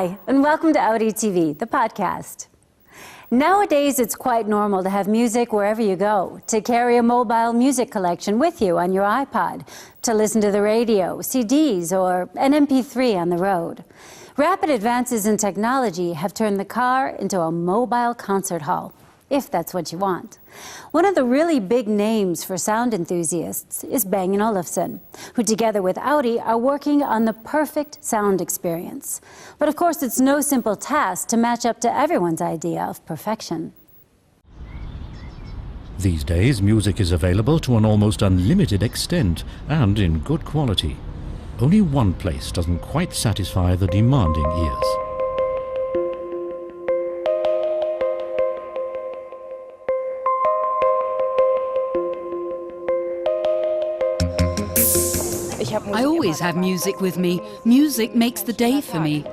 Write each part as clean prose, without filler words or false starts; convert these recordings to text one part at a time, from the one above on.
Hi, and welcome to Audi TV, the podcast. Nowadays, it's quite normal to have music wherever you go, to carry a mobile music collection with you on your iPod, to listen to the radio, CDs, or an MP3 on the road. Rapid advances in technology have turned the car into a mobile concert hall, if that's what you want. One of the really big names for sound enthusiasts is Bang & Olufsen, who together with Audi are working on the perfect sound experience. But of course, it's no simple task to match up to everyone's idea of perfection. These days, music is available to an almost unlimited extent and in good quality. Only one place doesn't quite satisfy the demanding ears. I always have music with me. Music makes the day for me.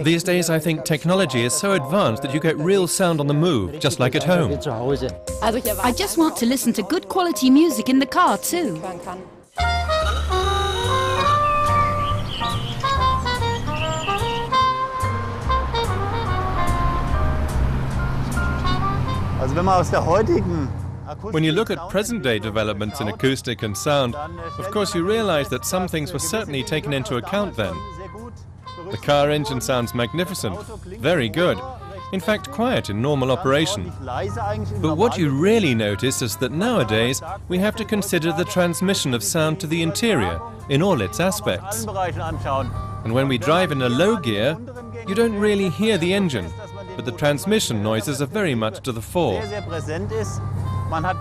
These days I think technology is so advanced that you get real sound on the move, just like at home. I just want to listen to good quality music in the car too. When you look at present-day developments in acoustic and sound, of course you realize that some things were certainly taken into account then. The car engine sounds magnificent, very good, in fact quiet in normal operation. But what you really notice is that nowadays we have to consider the transmission of sound to the interior in all its aspects. And when we drive in a low gear, you don't really hear the engine, but the transmission noises are very much to the fore.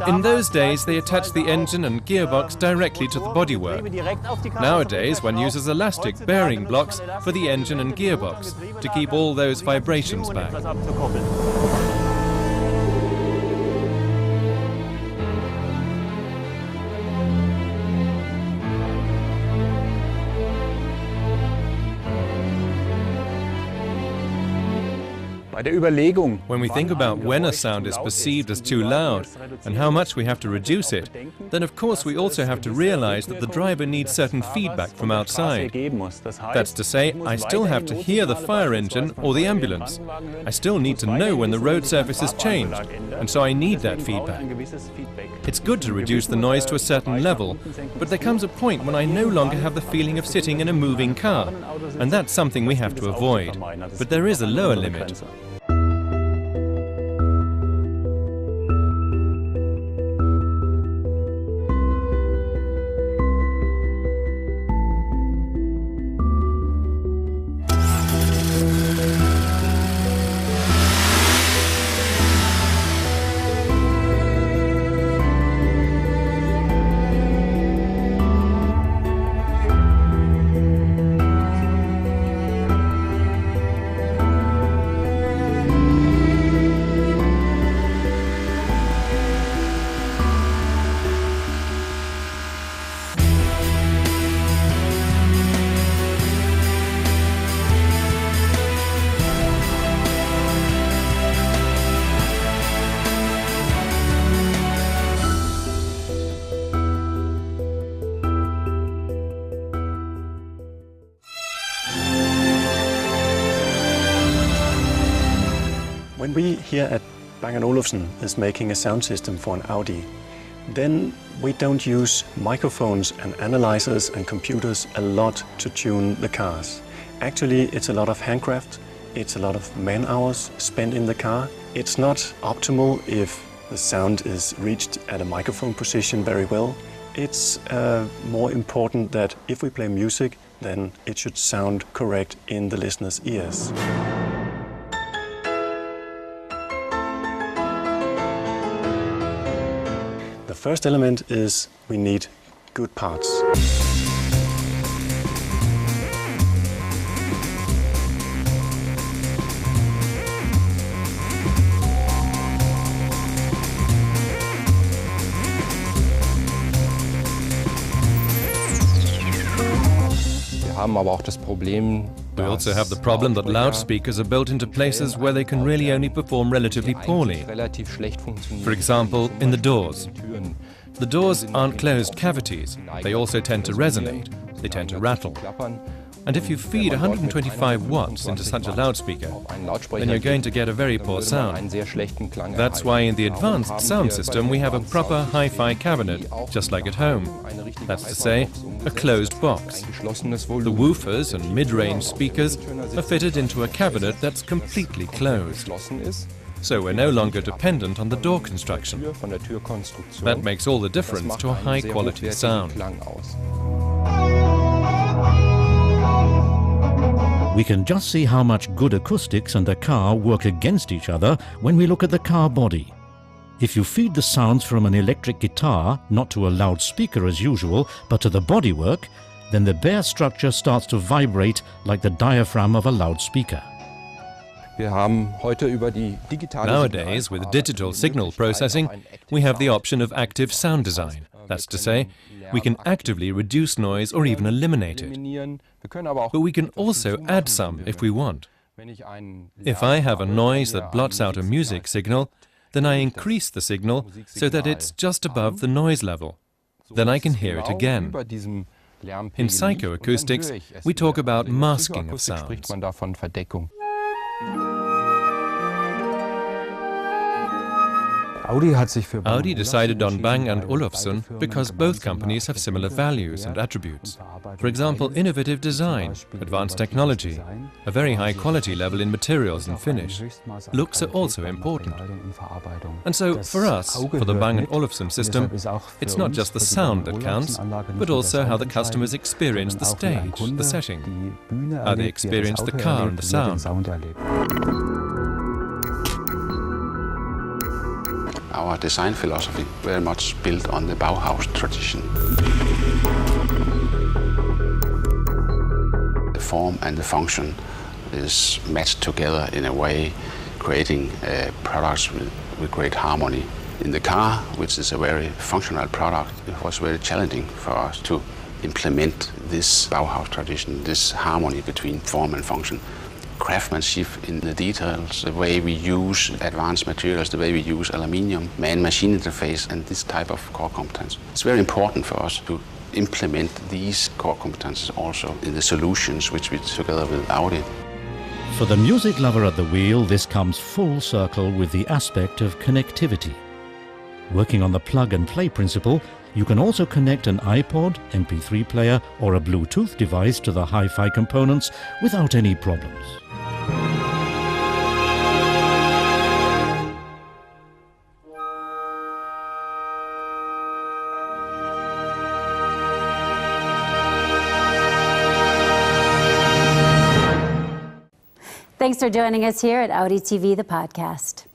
In those days, they attached the engine and gearbox directly to the bodywork. Nowadays, one uses elastic bearing blocks for the engine and gearbox to keep all those vibrations back. When we think about when a sound is perceived as too loud and how much we have to reduce it, then of course we also have to realize that the driver needs certain feedback from outside. That's to say, I still have to hear the fire engine or the ambulance. I still need to know when the road surface has changed, and so I need that feedback. It's good to reduce the noise to a certain level, but there comes a point when I no longer have the feeling of sitting in a moving car, and that's something we have to avoid. But there is a lower limit. When we here at Bang & Olufsen is making a sound system for an Audi, then we don't use microphones and analyzers and computers a lot to tune the cars. Actually, it's a lot of handcraft, it's a lot of man-hours spent in the car. It's not optimal if the sound is reached at a microphone position very well. It's more important that if we play music, then it should sound correct in the listener's ears. The first element is we need good parts. We also have the problem that loudspeakers are built into places where they can really only perform relatively poorly. For example, in the doors. The doors aren't closed cavities. They also tend to resonate. They tend to rattle. And if you feed 125 watts into such a loudspeaker, then you're going to get a very poor sound. That's why in the advanced sound system we have a proper hi-fi cabinet, just like at home. That's to say, a closed box. The woofers and mid-range speakers are fitted into a cabinet that's completely closed. So we're no longer dependent on the door construction. That makes all the difference to a high-quality sound. We can just see how much good acoustics and a car work against each other when we look at the car body. If you feed the sounds from an electric guitar, not to a loudspeaker as usual, but to the bodywork, then the bare structure starts to vibrate like the diaphragm of a loudspeaker. Nowadays, with digital signal processing, we have the option of active sound design. That's to say, we can actively reduce noise or even eliminate it. But we can also add some if we want. If I have a noise that blots out a music signal, then I increase the signal so that it's just above the noise level. Then I can hear it again. In psychoacoustics, we talk about masking of sounds. Audi decided on Bang & Olufsen because both companies have similar values and attributes. For example, innovative design, advanced technology, a very high quality level in materials and finish. Looks are also important. And so, for us, for the Bang & Olufsen system, it's not just the sound that counts, but also how the customers experience the stage, the setting, how they experience the car and the sound. Our design philosophy very much built on the Bauhaus tradition. The form and the function is matched together in a way, creating products with great harmony. In the car, which is a very functional product, it was very challenging for us to implement this Bauhaus tradition, this harmony between form and function. Craftsmanship in the details, the way we use advanced materials, the way we use aluminium, man-machine interface, and this type of core competence. It's very important for us to implement these core competences also in the solutions which we together with Audi. For the music lover at the wheel, this comes full circle with the aspect of connectivity. Working on the plug-and-play principle, you can also connect an iPod, MP3 player or a Bluetooth device to the hi-fi components without any problems. Thanks for joining us here at Audi TV, the podcast.